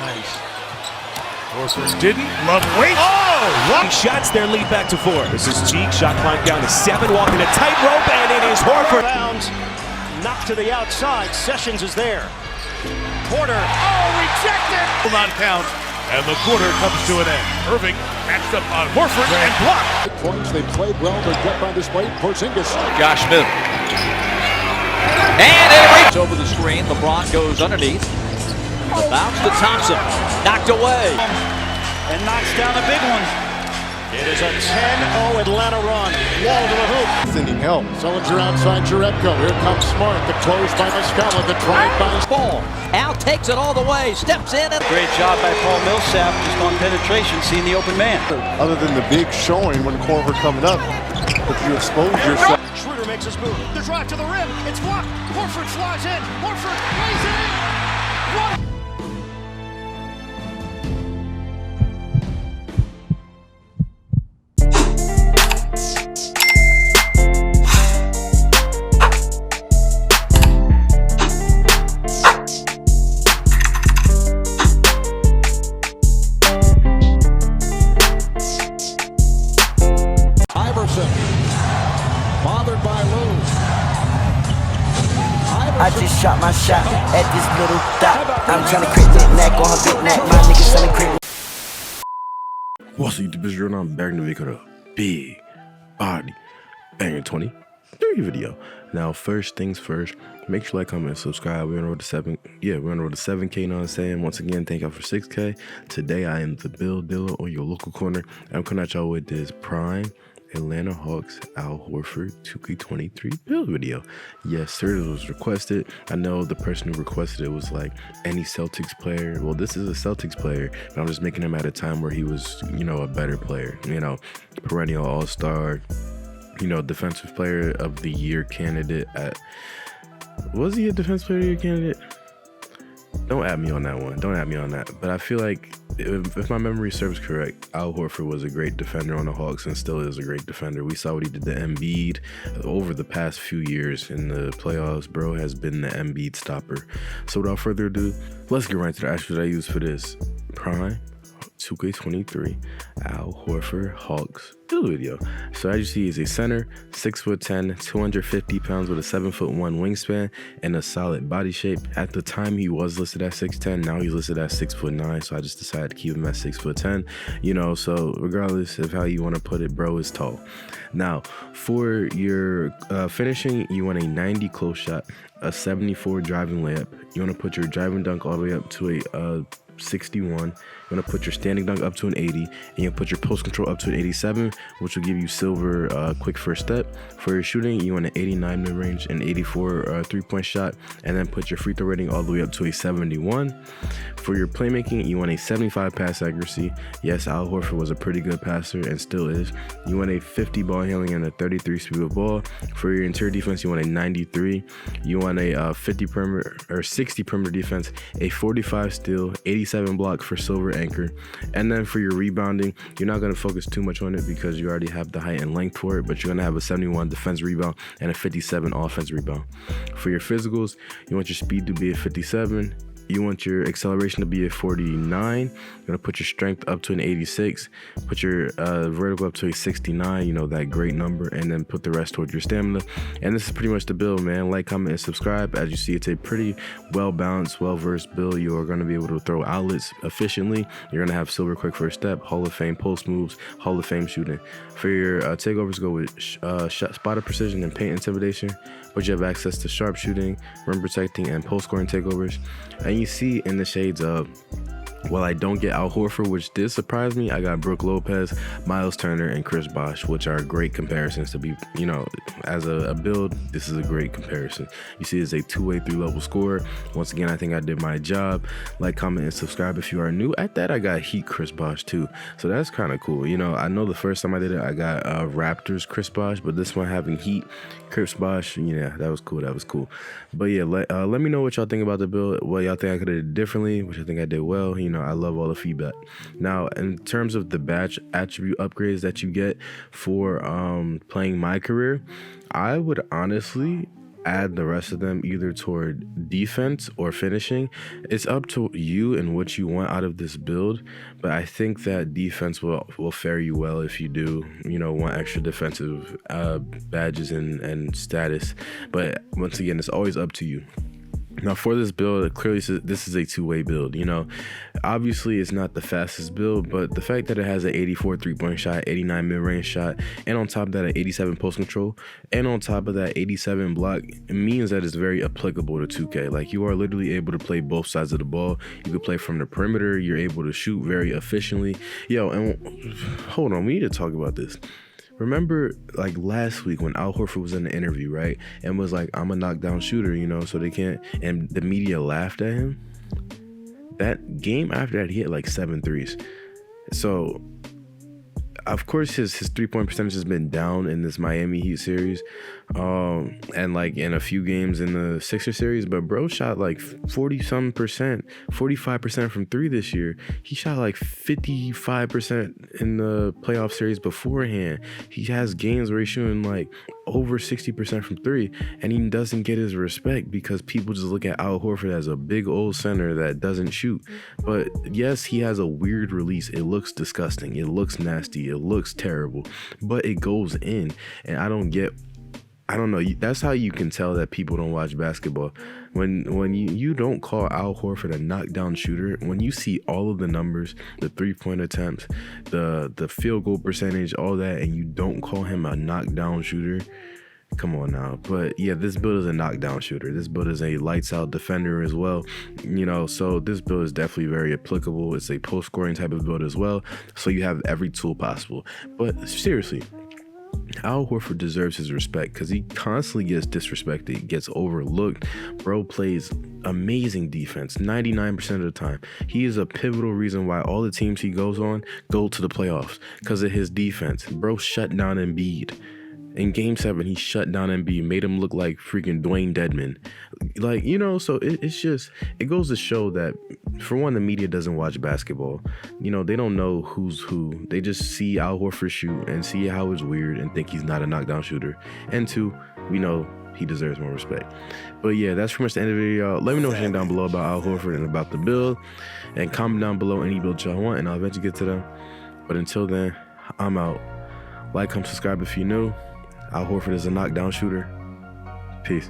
Nice. Horford didn't. Love wait. Oh! What? Shots their lead back to 4. This is Cheek. Shot climb down to 7. Walking a tightrope, and it is Horford. Bounds. Knocked to the outside. Sessions is there. Porter. Oh, rejected. Will not count. And the quarter comes to an end. Irving matched up on Horford and blocked. Points, they played well. They're kept on display. Porzingis. Josh Smith. And it over the screen. LeBron goes underneath. The bounce to Thompson. Knocked away. And knocks down a big one. It is a 10-0 Atlanta run. Wall to the hoop. Sending help. Sullinger outside Jerebko. Here comes Smart. The close by Muscala. The drive by ball. Al takes it all the way. Steps in. And Great job by Paul Millsap just on penetration, seeing the open man. other than the big showing when Horford coming up, if you expose yourself. Schroeder makes his move. The drive to the rim. It's blocked. Horford flies in. Horford plays it in. What? Bothered by Lou. I just shot my shot at this little dot. I'm trying to crit that neck on her big neck. My niggas selling crit. What's up, YouTube? It's Drew, and I'm back in the video with a big body banger 23 video. Now, first things first, make sure you like, comment, and subscribe. We're on the road to 7. Yeah, we're on the road to 7K. You know what I'm saying? Once again, thank y'all for 6K. Today, I am the build dealer on your local corner. I'm coming at y'all with this prime Atlanta Hawks Al Horford 2K23 build video. Yes, sir, it was requested. I know the person who requested it was like any Celtics player. Well, this is a Celtics player, but I'm just making him at a time where he was, you know, a better player. You know, perennial all-star, you know, defensive player of the year candidate at... Was he a defensive player of the year candidate? Don't at me on that one. Don't at me on that. But I feel like if my memory serves correct, Al Horford was a great defender on the Hawks and still is a great defender. We saw what he did to Embiid over the past few years in the playoffs. Bro has been the Embiid stopper. So without further ado, let's get right to the attributes I use for this prime 2K23 Al Horford Hawks build video. So as you see, he's a center, 6'10", 250 pounds with a 7'1" wingspan and a solid body shape. At the time, he was listed at 6'10". Now he's listed at 6'9". So I just decided to keep him at 6'10". You know, so regardless of how you want to put it, bro is tall. Now for your finishing, you want a 90 close shot, a 74 driving layup. You want to put your driving dunk all the way up to a 61. You want to put your standing dunk up to an 80, and you put your post control up to an 87, which will give you silver quick first step. For your shooting, you want an 89 mid range and 84 3-point shot, and then put your free throw rating all the way up to a 71. For your playmaking, you want a 75 pass accuracy. Yes, Al Horford was a pretty good passer and still is. You want a 50 ball handling and a 33 speed of ball. For your interior defense, you want a 93. You want a 50 perimeter or 60 perimeter defense, a 45 steal, 87 block for silver anchor. And then for your rebounding, you're not going to focus too much on it because you already have the height and length for it, but you're going to have a 71 defense rebound and a 57 offense rebound. For your physicals, you want your speed to be a 57. You want your acceleration to be a 49. You're gonna put your strength up to an 86. Put your vertical up to a 69. You know, that great number, and then put the rest towards your stamina. And this is pretty much the build, man. Like, comment, and subscribe. As you see, it's a pretty well balanced, well versed build. You are gonna be able to throw outlets efficiently. You're gonna have silver quick first step, Hall of Fame post moves, Hall of Fame shooting. For your takeovers, go with shot spotter precision and paint intimidation. But you have access to sharpshooting, rim protecting, and post scoring takeovers. And you see in the shades of, well, I don't get Al Horford, which did surprise me. I got Brook Lopez, Miles Turner, and Chris Bosh, which are great comparisons to be, you know, as a build, this is a great comparison. You see it's a two-way, 3-level scorer. Once again, I think I did my job. Like, comment, and subscribe if you are new. At that, I got Heat Chris Bosh too. So that's kind of cool. You know, I know the first time I did it, I got Raptors Chris Bosh, but this one having Heat Chris Bosh, yeah, that was cool. That was cool. But yeah, let me know what y'all think about the build. What y'all think I could have did differently, which I think I did well. You know, I love all the feedback. Now, in terms of the badge attribute upgrades that you get for playing my career, I would honestly add the rest of them either toward defense or finishing. It's up to you and what you want out of this build, but I think that defense will fare you well if you do, you know, want extra defensive badges and status. But once again, it's always up to you. Now for this build, clearly this is a two-way build. You know, obviously it's not the fastest build, but the fact that it has an 84 3-point shot, 89 mid-range shot, and on top of that an 87 post control, and on top of that 87 block, it means that it's very applicable to 2K. Like, you are literally able to play both sides of the ball. You can play from the perimeter. You're able to shoot very efficiently. Yo, and hold on, we need to talk about this. Remember, like, last week when Al Horford was in the interview, right, and was like, I'm a knockdown shooter, you know, so they can't, and the media laughed at him. That game after that, he hit like 7 threes. So, of course, his 3-point percentage has been down in this Miami Heat series, and like in a few games in the Sixers series, but bro shot like 40-some%, 45% from 3 this year. He shot like 55% in the playoff series beforehand. He has games where he's shooting like over 60% from 3, and he doesn't get his respect because people just look at Al Horford as a big old center that doesn't shoot. But yes, he has a weird release. It looks disgusting. It looks nasty. It looks terrible, but it goes in, and I don't know. That's how you can tell that people don't watch basketball. When you don't call Al Horford a knockdown shooter, when you see all of the numbers, the 3-point attempts, the field goal percentage, all that, and you don't call him a knockdown shooter, come on now. But yeah, this build is a knockdown shooter. This build is a lights out defender as well, you know, so this build is definitely very applicable. It's a post scoring type of build as well, so you have every tool possible. But seriously, Al Horford deserves his respect because he constantly gets disrespected, gets overlooked. Bro plays amazing defense 99% of the time. He is a pivotal reason why all the teams he goes on go to the playoffs, because of his defense. Bro shut down Embiid. In Game 7, he shut down Embiid, made him look like freaking Dwayne Dedman. Like, you know, so it goes to show that, for one, the media doesn't watch basketball. You know, they don't know who's who. They just see Al Horford shoot and see how it's weird and think he's not a knockdown shooter. And 2, we know he deserves more respect. But yeah, that's pretty much the end of the video, y'all. Let me know what you think down below about Al Horford and about the build. And comment down below any build y'all want, and I'll eventually get to them. But until then, I'm out. Like, comment, subscribe if you're new. Al Horford is a knockdown shooter. Peace.